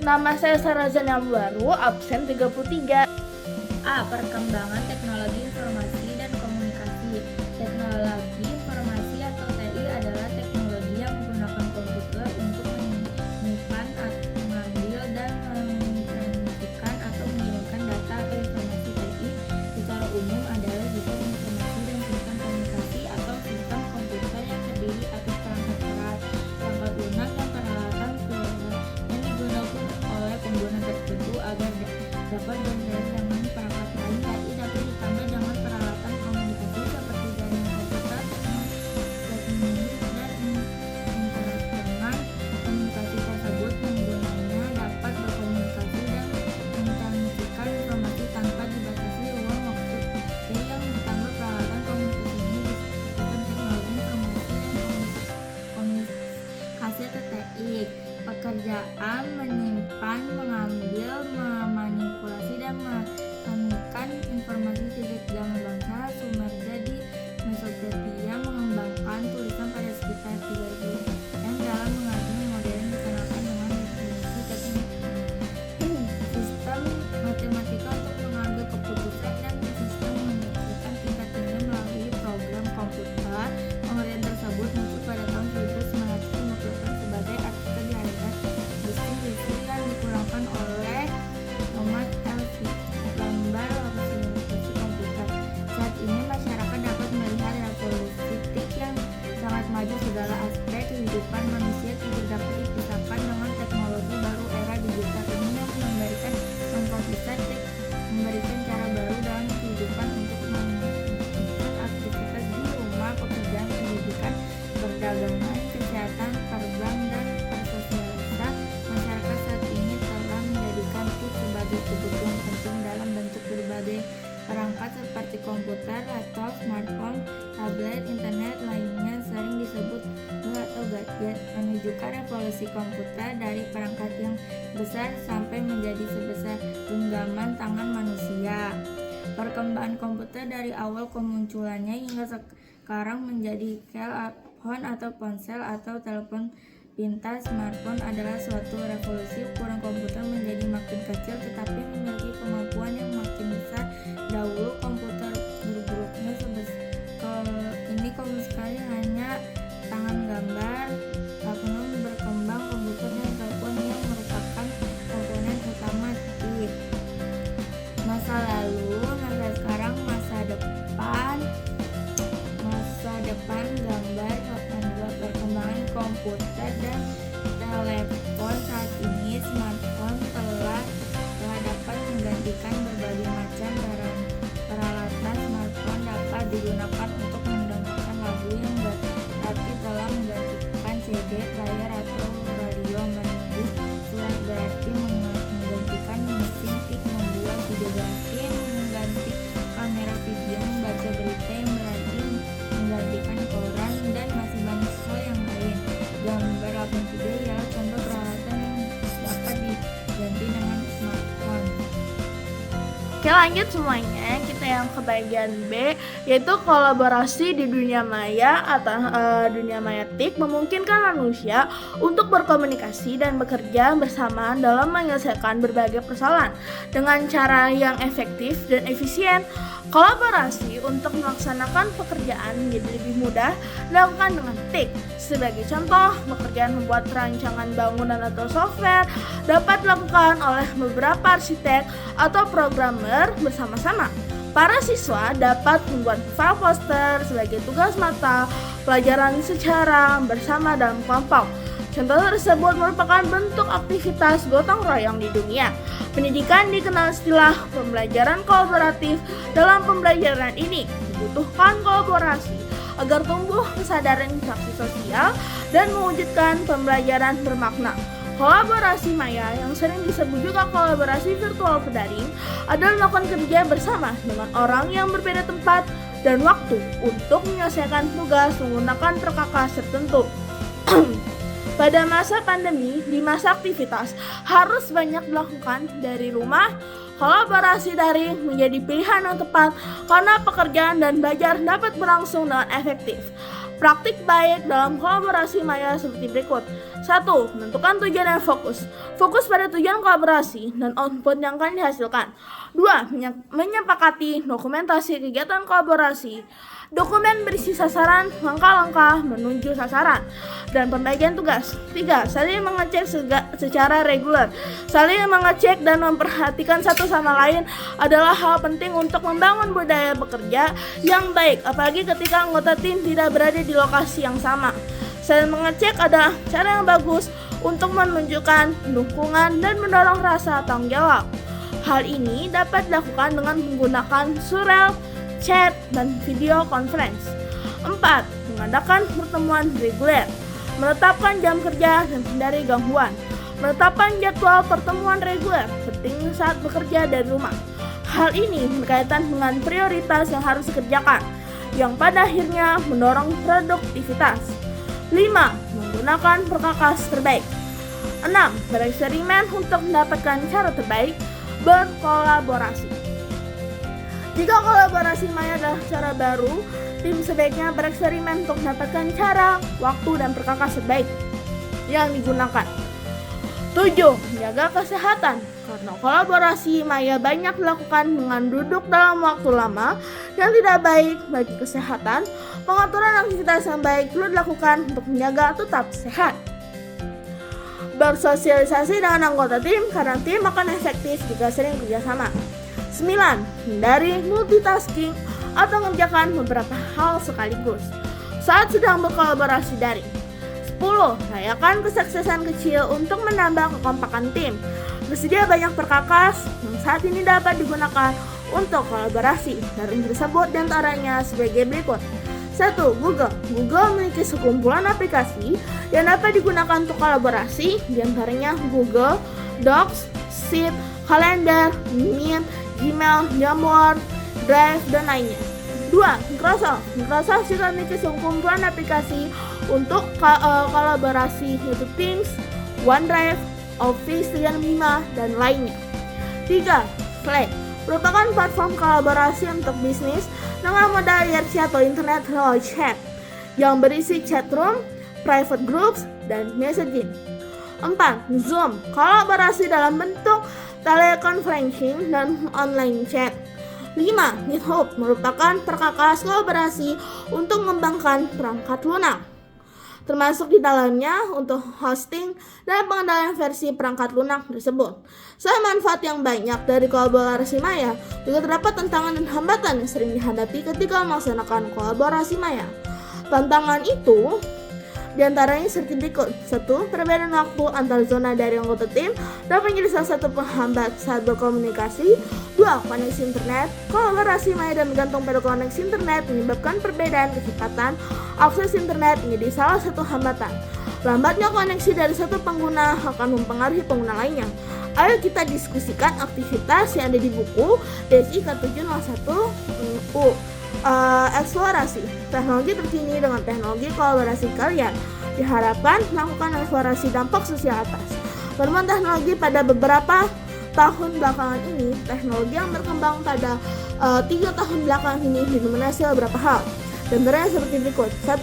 Nama saya Sarazan yang baru, absen 33. A. Perkembangan teknologi informasi dan komunikasi. Teknologi informasi atau TI adalah teknologi yang menggunakan komputer untuk menyimpan, mengambil, dan mentransmisikan atau mengirimkan data atau informasi. TI secara umum adalah sistem informasi dan sistem komunikasi atau sistem komputer yang terdiri atas perangkat keras, perangkat lunak, dan peralatan seluruh yang digunakan oleh pengguna tertentu agar dapat berinteraksi dengan perangkat lain. TI dapat ditambah dengan peralatan komunikasi seperti jaringan komputer, teknologi, dan interaksi dengan komunikasi tersebut. Penggunanya dapat berkomunikasi dan mentransmisikan informasi tanpa dibatasi ruang waktu. Yang ditambah peralatan komunikasi ini disebut teknologi informasi dan komunikasi atau TI. Pekerjaan menyimpan, mengambil, memanipulasi, dan menemukan informasi sejak zaman bangsa Sumeria di Mesopotamia, mengembangkan tulisan pada sekitar 3000 yang dalam mengajar modern dikenalkan dengan definisi teknik sistem matematika untuk mengambil keputusan dan sistem menyelesaikan tingkat tinggi melalui program komputer. Pengertian tersebut muncul pada tahun 1950 sebagai artikel di harian besi yang dikeluarkan oleh Thomas L. Lambar revolusi komputer. Saat ini masyarakat dapat melihat revolusi TIK yang sangat maju. Segala aspek kehidupan manusia tidak dapat dipisahkan dengan teknologi baru. Era digital ini yang memberikan komputer TIK memberikan cara baru dalam kehidupan untuk melakukan aktivitas di rumah, pekerjaan, pendidikan, perdagangan, kesehatan, terbang, dan bersosialisasi. Masyarakat saat ini telah menjadikan TIK sebagai kebutuhan penting dalam bentuk berbagai perangkat seperti komputer, laptop, smartphone, tablet, internet lainnya sering disebut atau gadget, menunjukkan revolusi komputer dari perangkat yang besar sampai menjadi sebesar genggaman tangan manusia. Perkembangan komputer dari awal kemunculannya hingga sekarang menjadi telepon atau ponsel atau telepon pintar. Smartphone adalah suatu revolusi. Ukuran komputer menjadi makin kecil tetapi memiliki kemampuan yang makin besar. Dahulu komputer berbentuknya sebesar ini sekali hanya tangan gambar. Lalu berkembang komputer dan telepon yang merupakan komponen utama TIK. Masa lalu, masa sekarang, masa depan gambar membuat perkembangan komputer dan telepon. Saat ini smartphone telah dapat menggantikan berbagai macam peralatan. Smartphone dapat digunakan untuk mendengarkan lagu yang berarti telah menggantikan CD player atau radio, menulis surat berarti menggantikan mesin TIK, membuat videografi mengganti kamera video, membaca berita yang berarti menggantikan koran, dan masih banyak hal yang lain. Gambar upload video ialah contoh peralatan yang dapat diganti dengan smartphone. Oke, lanjut semuanya, kita yang ke bagian B, yaitu kolaborasi di dunia maya atau dunia maya TIK memungkinkan manusia untuk berkomunikasi dan bekerja bersamaan dalam menyelesaikan berbagai persoalan dengan cara yang efektif dan efisien. Kolaborasi untuk melaksanakan pekerjaan menjadi lebih mudah dilakukan dengan TIK. Sebagai contoh, pekerjaan membuat rancangan bangunan atau software dapat dilakukan oleh beberapa arsitek atau programmer bersama-sama. Para siswa dapat membuat file poster sebagai tugas mata pelajaran secara bersama dalam kelompok. Contoh tersebut merupakan bentuk aktivitas gotong royong di dunia pendidikan. Dikenal istilah pembelajaran kolaboratif. Dalam pembelajaran ini dibutuhkan kolaborasi agar tumbuh kesadaran interaksi sosial dan mewujudkan pembelajaran bermakna. Kolaborasi maya yang sering disebut juga kolaborasi virtual daring adalah melakukan kerja bersama dengan orang yang berbeda tempat dan waktu untuk menyelesaikan tugas menggunakan perkakas tertentu. Pada masa pandemi, di masa aktivitas harus banyak dilakukan dari rumah, kolaborasi daring menjadi pilihan yang tepat karena pekerjaan dan belajar dapat berlangsung dengan efektif. Praktik baik dalam kolaborasi maya seperti berikut. 1. Menentukan tujuan dan fokus. Fokus pada tujuan kolaborasi dan output yang akan dihasilkan. 2. Menyepakati dokumentasi kegiatan kolaborasi. Dokumen berisi sasaran, langkah-langkah menuju sasaran, dan pembagian tugas. 3. Saling mengecek secara reguler. Saling mengecek dan memperhatikan satu sama lain adalah hal penting untuk membangun budaya bekerja yang baik, apalagi ketika anggota tim tidak berada di lokasi yang sama. Saling mengecek adalah cara yang bagus untuk menunjukkan dukungan dan mendorong rasa tanggung jawab. Hal ini dapat dilakukan dengan menggunakan surel, chat, dan video conference. 4. Mengadakan pertemuan reguler. Menetapkan jam kerja dan hindari gangguan. Menetapkan jadwal pertemuan reguler penting saat bekerja dari rumah. Hal ini berkaitan dengan prioritas yang harus dikerjakan, yang pada akhirnya mendorong produktivitas. 5. Menggunakan perkakas terbaik. 6. Bereksperimen untuk mendapatkan cara terbaik. Berkolaborasi. Jika kolaborasi maya adalah cara baru, tim sebaiknya bereksperimen untuk mendapatkan cara, waktu, dan perkakas terbaik yang digunakan. 7. Menjaga kesehatan. Karena kolaborasi maya banyak dilakukan dengan duduk dalam waktu lama yang tidak baik bagi kesehatan, pengaturan aktivitas yang baik perlu dilakukan untuk menjaga tetap sehat. Bersosialisasi dengan anggota tim karena tim akan efektif jika sering kerjasama. 9. Hindari multitasking atau mengerjakan beberapa hal sekaligus saat sedang berkolaborasi daring. 10. Rayakan kesuksesan kecil untuk menambah kekompakan tim. Bersedia banyak perkakas yang saat ini dapat digunakan untuk kolaborasi. Daring tersebut diantaranya sebagai berikut. 1. Google memiliki sekumpulan aplikasi yang dapat digunakan untuk kolaborasi, diantaranya Google Docs, Sheet, Kalender, Meet, Gmail, Jamboard, Drive, dan lainnya. 2. Microsoft juga memiliki sekumpulan aplikasi untuk kolaborasi, yaitu Teams, OneDrive, Office 365, dan lainnya. 3. Slack merupakan platform kolaborasi untuk bisnis dengan modal IRC atau Internet Relay Chat yang berisi chat room, private groups, dan messaging. 4. Zoom kolaborasi dalam bentuk teleconferencing dan online chat. 5. GitHub merupakan perkakas kolaborasi untuk mengembangkan perangkat lunak, termasuk di dalamnya untuk hosting dan pengendalian versi perangkat lunak tersebut. Selain manfaat yang banyak dari kolaborasi maya, juga terdapat tantangan dan hambatan yang sering dihadapi ketika melaksanakan kolaborasi maya. Tantangan itu diantaranya seperti berikut. 1. Perbedaan waktu antar zona dari anggota tim dapat menjadi salah satu penghambat saat berkomunikasi. 2. Koneksi internet. Kolaborasi maya dan bergantung pada koneksi internet menyebabkan perbedaan kecepatan akses internet menjadi salah satu hambatan. Lambatnya koneksi dari satu pengguna akan mempengaruhi pengguna lainnya. Ayo kita diskusikan aktivitas yang ada di buku DSI K701 U. Eksplorasi teknologi terkini dengan teknologi kolaborasi kalian. Diharapkan melakukan eksplorasi dampak sosial atas perkembangan teknologi pada beberapa tahun belakangan ini. Teknologi yang berkembang pada 3 tahun belakangan ini didominasi beberapa hal, contohnya seperti berikut. 1.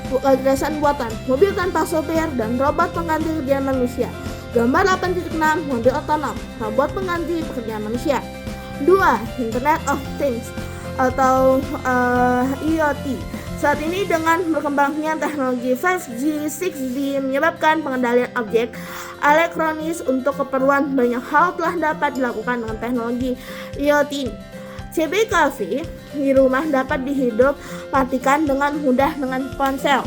Kecerdasan buatan, mobil tanpa sopir dan robot pengganti pekerjaan manusia. Gambar 8.6, mobil otonom, robot pengganti pekerjaan manusia. 2. Internet of Things atau IoT. Saat ini dengan berkembangnya teknologi 5G, 6G menyebabkan pengendalian objek elektronis untuk keperluan banyak hal telah dapat dilakukan dengan teknologi IoT ini. CCTV di rumah dapat matikan dengan mudah dengan ponsel.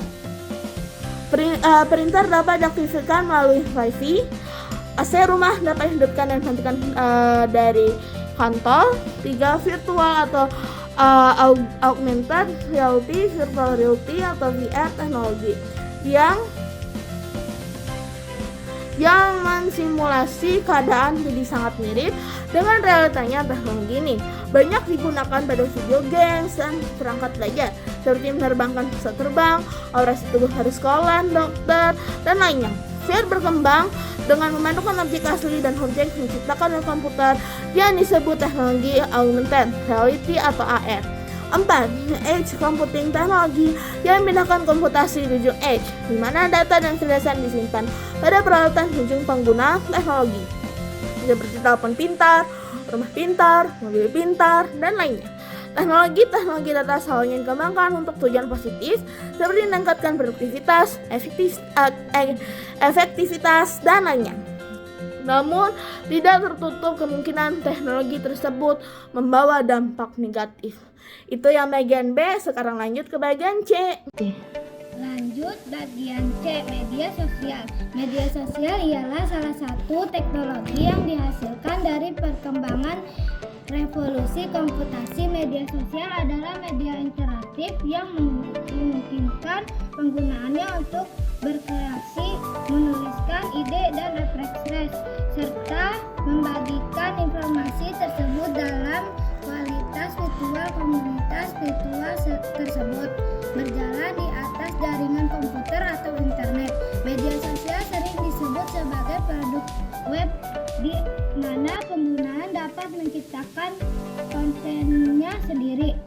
Printer dapat diaktifkan melalui Wi-Fi. AC rumah dapat dihidupkan dan matikan dari kantor. 3. Virtual atau augmented reality, virtual reality atau VR teknologi yang mensimulasi keadaan jadi sangat mirip dengan realitanya. Teknologi ini banyak digunakan pada video games dan perangkat belajar seperti menerbangkan pesawat terbang, operasi tubuh dari sekolah, dokter, dan lainnya. VR berkembang dengan memandukan objek asli dan objek menciptakan oleh komputer yang disebut teknologi augmented reality atau AR. 4. Edge Computing Technology yang memindahkan komputasi di ujung edge, di mana data dan kecerdasan disimpan pada peralatan ujung pengguna teknologi, seperti telepon pintar, rumah pintar, mobil pintar, dan lainnya. Teknologi data selalu ingin dikembangkan untuk tujuan positif, seperti meningkatkan produktivitas, efektivitas, dan lainnya. Namun, tidak tertutup kemungkinan teknologi tersebut membawa dampak negatif. Itu yang bagian B, sekarang lanjut ke bagian C. Lanjut bagian C, media sosial. Media sosial ialah salah satu teknologi yang dihasilkan dari perkembangan revolusi komputasi. Media sosial adalah media interaktif yang memungkinkan penggunaannya untuk berkreasi, menuliskan ide dan berekspresi, serta membagikan informasi tersebut dalam kualitas virtual. Komunitas virtual tersebut berjalan di atas jaringan komputer atau internet. Media sosial sering disebut sebagai produk web, di mana penggunaan dapat menciptakan kontennya sendiri.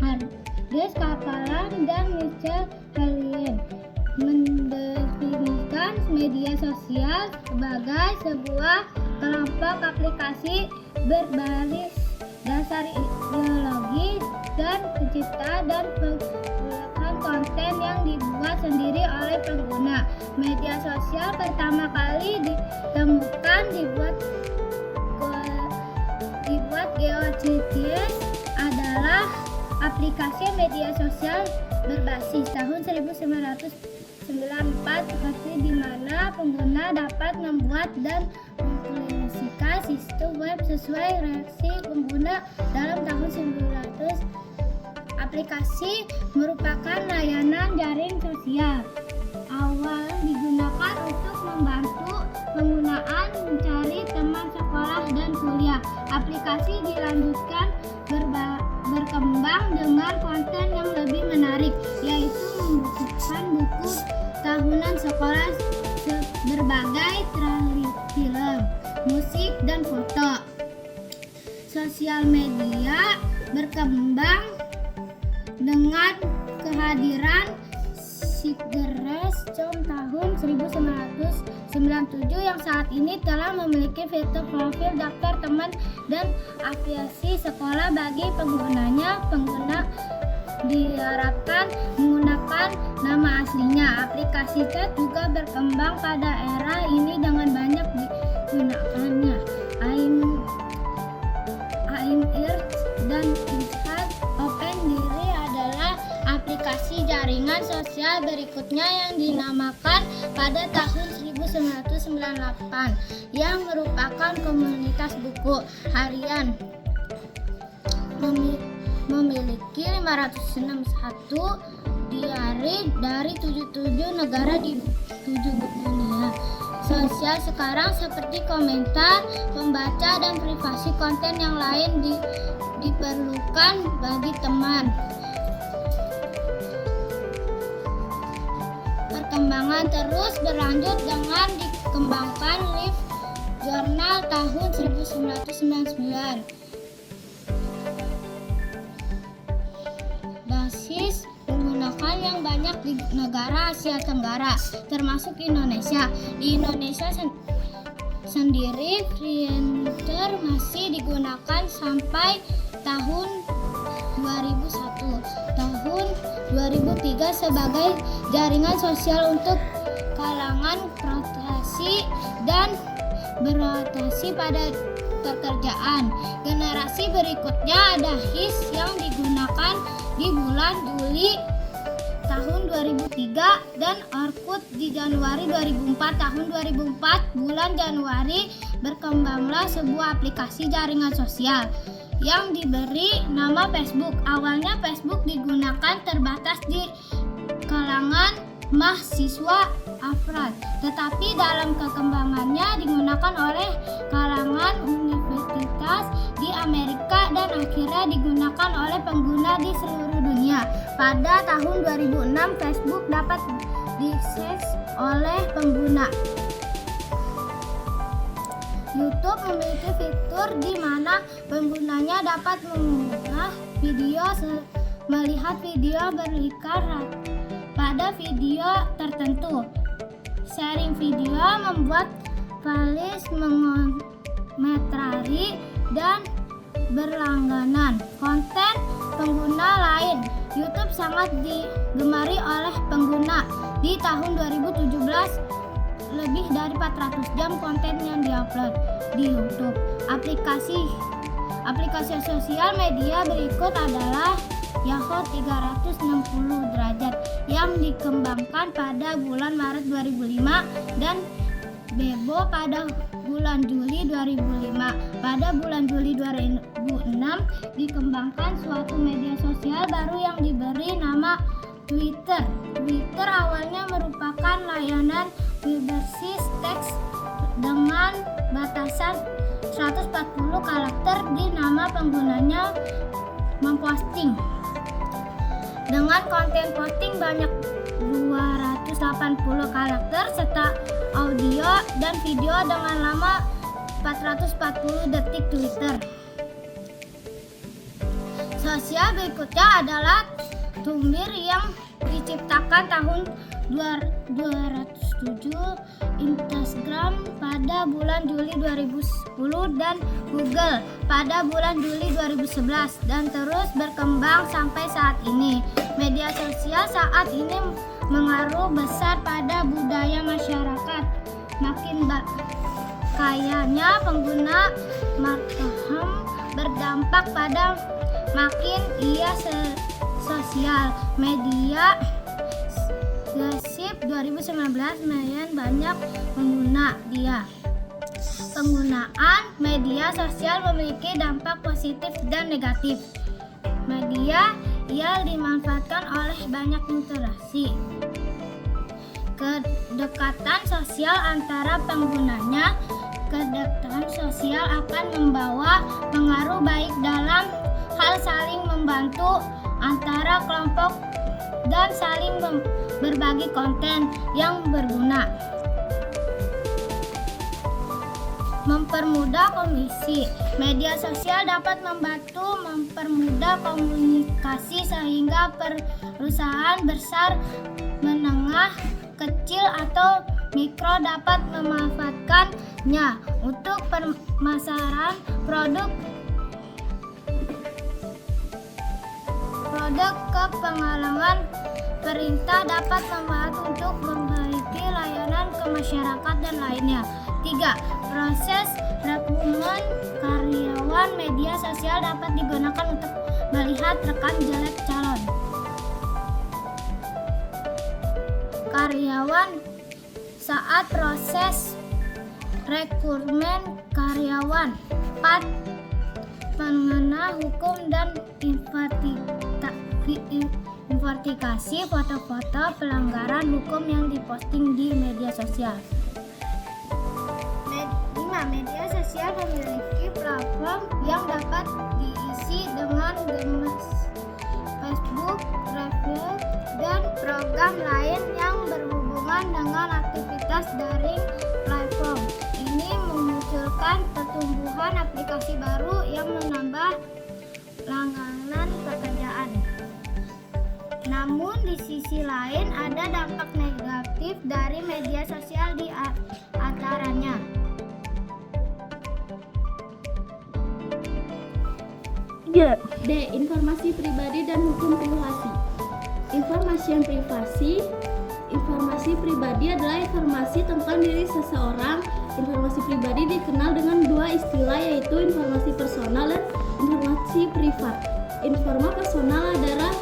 Ardis Kapalan dan Michelle Helien mendefinisikan media sosial sebagai sebuah kelompok aplikasi berbasis dasar ideologi dan pencipta dan penggunaan konten yang dibuat sendiri oleh pengguna. Media sosial pertama kali ditemukan dibuat GeoCities adalah aplikasi media sosial berbasis tahun 1994, di mana pengguna dapat membuat dan mengkreasikan sistem web sesuai reaksi pengguna dalam tahun 1900. Aplikasi merupakan layanan jaring sosial awal digunakan untuk membantu penggunaan mencari teman sekolah dan kuliah. Aplikasi dilanjutkan berkembang dengan konten yang lebih menarik, yaitu membukukan buku tahunan sekolah, berbagai trailer film, musik, dan foto. Sosial media berkembang dengan kehadiran Siggeres tahun 1997 yang saat ini telah memiliki fitur profil, daftar teman, dan aviasi sekolah bagi penggunanya. Pengguna diharapkan menggunakan nama aslinya. Aplikasi chat juga berkembang pada era ini dengan banyak digunakannya. AIMIR dan Chat Open Diri adalah aplikasi jaringan sosial berikutnya yang dinamakan pada tahun 1998 yang merupakan komunitas buku harian memiliki 561 diari dari 77 negara di 7 dunia. Sosial sekarang seperti komentar, pembaca, dan privasi konten yang lain diperlukan bagi teman. Perkembangan terus berlanjut dengan dikembangkan Live Journal tahun 1999. Basis menggunakan yang banyak di negara Asia Tenggara, termasuk Indonesia. Di Indonesia sendiri, Friendster masih digunakan sampai tahun 2001. Tahun 2003 sebagai jaringan sosial untuk kalangan profesi dan berorientasi pada pekerjaan. Generasi berikutnya ada HIS yang digunakan di bulan Juli tahun 2003 dan Orkut di Januari 2004. Tahun 2004 bulan Januari berkembanglah sebuah aplikasi jaringan sosial yang diberi nama Facebook. Awalnya Facebook digunakan terbatas di kalangan mahasiswa Afran, tetapi dalam perkembangannya digunakan oleh kalangan universitas di Amerika dan akhirnya digunakan oleh pengguna di seluruh dunia. Pada tahun 2006 Facebook dapat diakses oleh pengguna. YouTube memiliki fitur di mana penggunanya dapat mengunggah melihat video beriklan pada video tertentu. Sharing video membuat playlist mengomentari dan berlangganan konten pengguna lain. YouTube sangat digemari oleh pengguna. Di tahun 2017, lebih dari 400 jam konten yang diupload di YouTube. Aplikasi sosial media berikut adalah Yahoo 360 derajat yang dikembangkan pada bulan Maret 2005 dan Bebo pada bulan Juli 2005. Pada bulan Juli 2006 dikembangkan suatu media sosial baru yang diberi nama Twitter. Twitter awalnya merupakan layanan berbasis teks dengan batasan 140 karakter di nama penggunanya memposting. Dengan konten posting banyak 280 karakter serta audio dan video dengan lama 440 detik Twitter. Sosial berikutnya adalah Tumblr yang diciptakan tahun 2007, Instagram pada bulan Juli 2010 dan Google pada bulan Juli 2011 dan terus berkembang sampai saat ini. Media sosial saat ini mengaruh besar pada budaya masyarakat. Makin kayanya pengguna smartphone berdampak pada makin ia sosial media. Gosip 2019 lumayan banyak pengguna dia. Penggunaan media sosial memiliki dampak positif dan negatif. Media ia dimanfaatkan oleh banyak interaksi. Kedekatan sosial antara penggunanya. Kedekatan sosial akan membawa pengaruh baik dalam hal saling membantu antara kelompok dan saling berbagi konten yang berguna. Mempermudah komunikasi. Media sosial dapat membantu mempermudah komunikasi sehingga perusahaan besar, menengah, kecil atau mikro dapat memanfaatkannya untuk pemasaran produk ke pengalaman. Pemerintah dapat membantu untuk memperbaiki layanan ke masyarakat dan lainnya. 3. Proses rekrutmen karyawan. Media sosial dapat digunakan untuk melihat rekan jelek calon karyawan saat proses rekrutmen karyawan. 4. Pengguna hukum dan investigasi foto-foto pelanggaran hukum yang diposting di media sosial. 5. Media sosial memiliki platform yang dapat diisi dengan games, Facebook, Twitter, dan program lain yang berhubungan dengan aktivitas daring platform. Ini memunculkan pertumbuhan aplikasi baru yang menambah langganan pekerjaan. Namun di sisi lain ada dampak negatif dari media sosial di antaranya. D. Informasi pribadi dan hukum privasi. Informasi yang informasi pribadi adalah informasi tentang diri seseorang. Informasi pribadi dikenal dengan dua istilah, yaitu informasi personal dan informasi privat. Informa personal adalah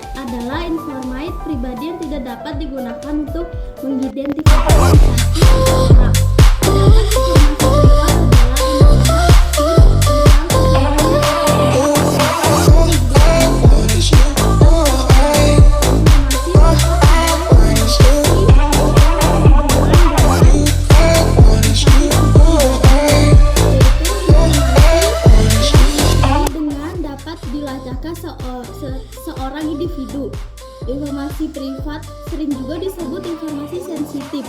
informasi pribadi yang tidak dapat digunakan untuk mengidentifikasi seseorang. Seorang individu. Informasi privat sering juga disebut informasi sensitif.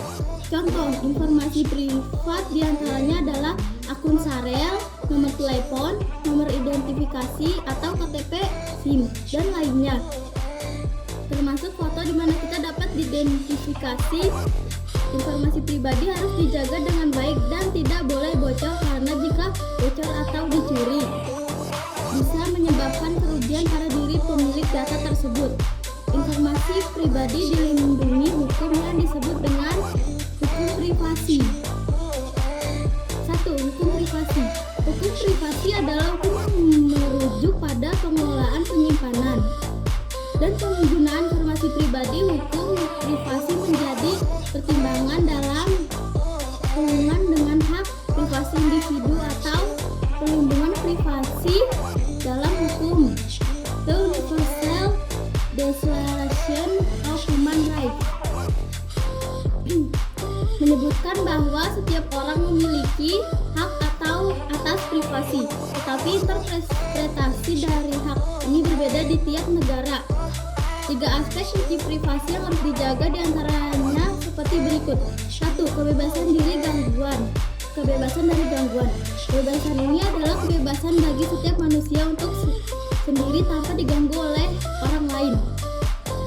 Contoh, Contoh informasi privat diantaranya adalah akun sarel, nomor telepon, nomor identifikasi atau KTP, SIM, dan lainnya. Termasuk foto di mana kita dapat diidentifikasi. Informasi pribadi harus dijaga dengan baik dan tidak boleh bocor karena jika bocor atau dicuri bisa menyebabkan kerugian pada diri pemilik data tersebut. Informasi pribadi dilindungi hukum yang disebut dengan hukum privasi. 1. Hukum privasi. Hukum privasi adalah hukum yang merujuk pada pengelolaan, penyimpanan, dan penggunaan informasi pribadi. Hukum privasi menjadi pertimbangan dalam hubungan dengan hak privasi individu atau perlindungan privasi dalam hukum. The Universal Declaration of Human Rights menyebutkan bahwa setiap orang memiliki hak atas privasi, tetapi interpretasi dari hak ini berbeda di tiap negara. 3 aspek kunci privasi yang harus dijaga diantaranya seperti berikut. 1. Kebebasan diri gangguan. Kebebasan dari gangguan. Kebebasan ini adalah kebebasan bagi setiap manusia untuk sendiri tanpa diganggu oleh orang lain.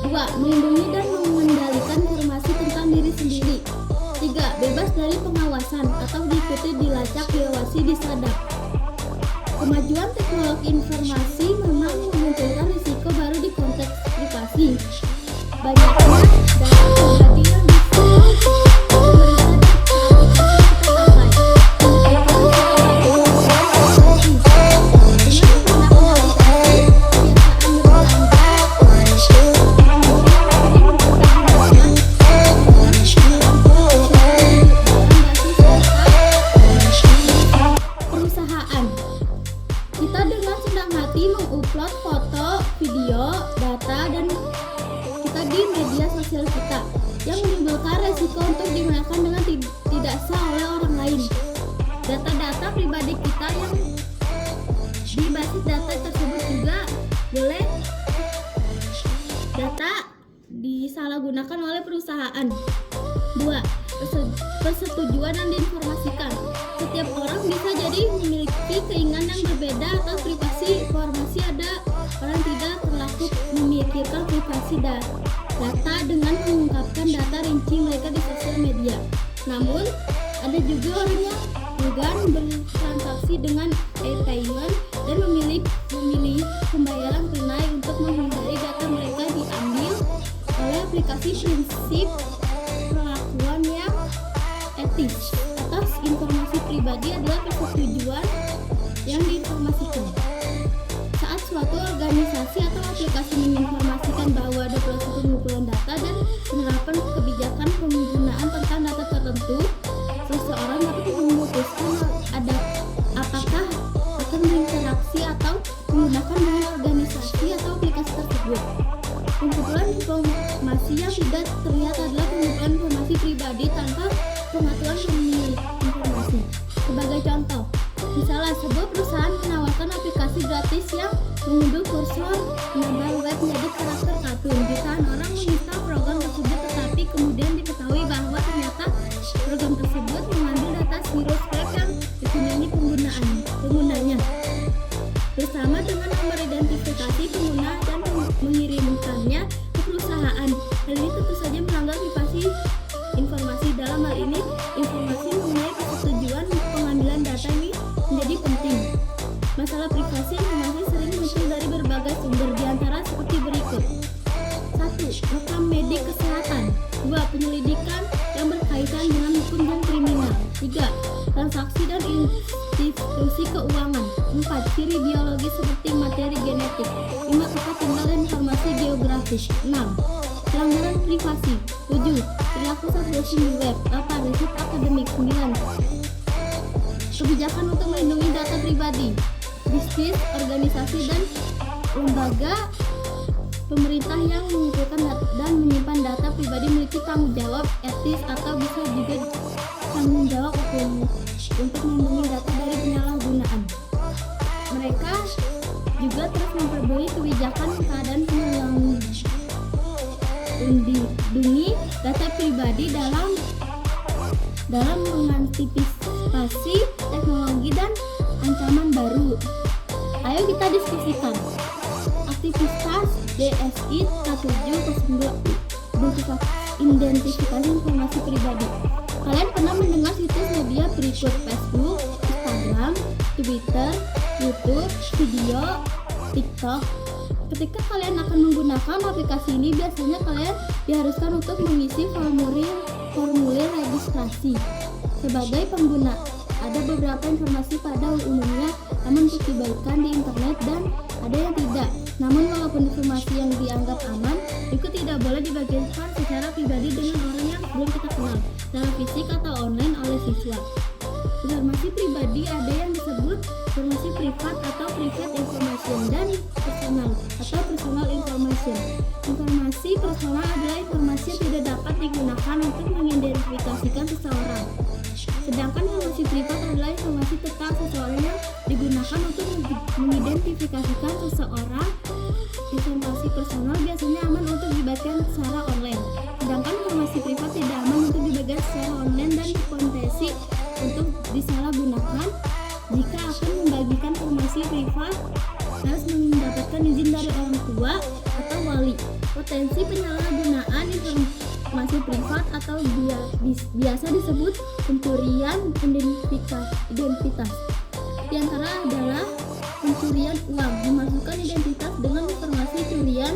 2. Melindungi dan mengendalikan informasi tentang diri sendiri. 3. Bebas dari pengawasan atau diikuti, dilacak, diawasi, disadap. Kemajuan teknologi informasi memang memunculkan risiko baru di konteks privasi. Banyaknya data pribadi yang kita dengan senang hati mengupload foto, video, data, dan kita di media sosial kita yang menimbulkan resiko untuk digunakan dengan tidak sah oleh orang lain. Data-data pribadi kita yang di basis data tersebut juga boleh data disalahgunakan oleh perusahaan. 2. Persetujuan yang diinformasikan. Setiap orang bisa jadi memiliki keinginan yang berbeda atas privasi informasi. Ada orang tidak terlaku memikirkan privasi data dengan mengungkapkan data rinci mereka di sosial media. Namun, ada juga orang yang enggan bertransaksi dengan e-payment dan memilih pembayaran tunai untuk menghindari data mereka diambil oleh aplikasi. Prinsip perlakuan yang etis atas informasi pribadi adalah persetujuan yang diinformasikan. Saat suatu organisasi atau aplikasi menginformasikan bahwa ada proses pengumpulan data dan penerapan kebijakan penggunaan tentang data tertentu, seseorang dapat memutuskan apakah akan berinteraksi atau menggunakan dengan organisasi atau aplikasi tersebut. Pengumpulan informasi yang tidak terlihat adalah pengumpulan informasi pribadi tanpa pengaturan pemilik informasi. Sebagai contoh, misalnya sebuah perusahaan menawarkan aplikasi gratis yang mengunduh kursor menambah web menjadi karakter kartun. Jutaan orang menginstal program tersebut, tetapi kemudian diketahui bahwa ternyata program tersebut mengambil data Cirrus-Web yang dipunyai penggunanya bersama dengan nomor identifikasi pengguna dan mengirimkannya ke perusahaan. Hal ini tentu saja melanggar privasi informasi. Dalam hal ini, informasi mengenai persetujuan pengambilan data ini menjadi penting. Masalah privasi informasi sering muncul dari berbagai sumber, diantara seperti berikut. 1. Rekam medik kesehatan. 2. Penyelidikan yang berkaitan dengan hukum dan kriminal. 3. Transaksi dan institusi keuangan. 4. Ciri biologis seperti materi genetik. 5. Tempat tinggal dan informasi geografis. 6. Pelanggaran privasi. 7. Perilaku cyberbullying di web. 8. Riset akademik. 9. Kebijakan untuk melindungi data pribadi. Bisnis, organisasi, dan lembaga pemerintah yang mengumpulkan dan menyimpan data pribadi memiliki tanggung jawab etis atau bisa juga tanggung jawab hukum untuk melindungi data dari penyalahgunaan. Mereka juga terus memperbarui kebijakan keadaan melindungi data pribadi dalam dalam mengantisipasi teknologi dan ancaman baru. Ayo kita diskusikan. Aktivitas DSI K7 identifikasi informasi pribadi. Kalian pernah mendengar situs media berikut: Facebook, Instagram, Twitter, YouTube, video, TikTok. Ketika kalian akan menggunakan aplikasi ini, biasanya kalian diharuskan untuk mengisi formulir registrasi. Sebagai pengguna, ada beberapa informasi pada umumnya aman untuk dibagikan di internet dan ada yang tidak. Namun walaupun informasi yang dianggap aman, itu tidak boleh dibagikan secara pribadi dengan orang yang belum kita kenal, secara fisik atau online oleh siswa. Informasi pribadi ada yang disebut informasi privat atau private information dan personal atau personal information. Informasi personal adalah informasi yang tidak dapat digunakan untuk mengidentifikasikan seseorang. Sedangkan informasi privat adalah informasi tentang seseorang yang digunakan untuk mengidentifikasikan seseorang. Informasi personal biasanya aman untuk dibagikan secara online. Sedangkan informasi privat tidak aman untuk dibagikan secara online dan berpotensi untuk disalahgunakan. Jika akan membagikan informasi privat, harus mendapatkan izin dari orang tua atau wali. Potensi penyalahgunaan informasi privat atau biasa disebut pencurian identitas. Di antara adalah pencurian uang, memasukkan identitas dengan informasi curian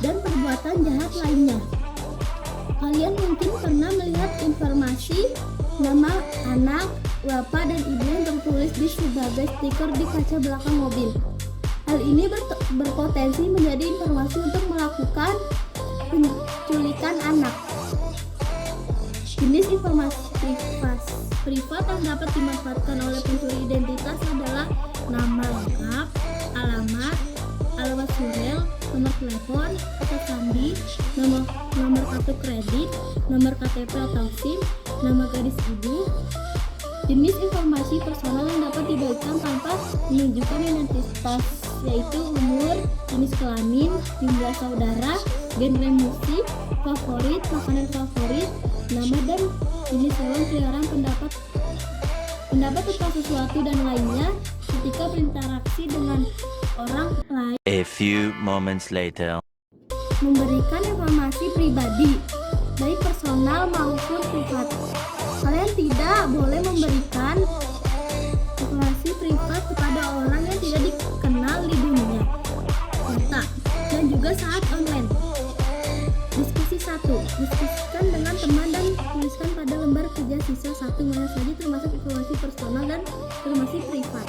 dan perbuatan jahat lainnya. Kalian mungkin pernah melihat informasi nama anak, bapak, dan ibu yang tertulis di sebagai stiker di kaca belakang mobil. Hal ini berpotensi menjadi informasi untuk melakukan penculikan anak. Jenis informasi privat yang dapat dimanfaatkan oleh pencuri identitas adalah nama lengkap, alamat surel, nomor telepon atau sandi, nomor kartu kredit, nomor KTP atau SIM, nama gadis ibu. Jenis informasi personal yang dapat dibagikan tanpa menunjukkan identitas yaitu umur, jenis kelamin, jumlah saudara, genre musik, favorit, makanan favorit, nama dan jenis hewan peliharaan, pendapat tentang sesuatu dan lainnya ketika berinteraksi dengan orang lain. A few moments later. Memberikan informasi pribadi, baik personal maupun privat. Kalian tidak boleh memberikan informasi privat kepada orang yang tidak dikenal di dunia nyata dan juga saat online. Diskusi 1. Diskusikan dengan teman dan tuliskan pada lembar kerja siswa 1 mana saja termasuk informasi personal dan informasi privat.